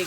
1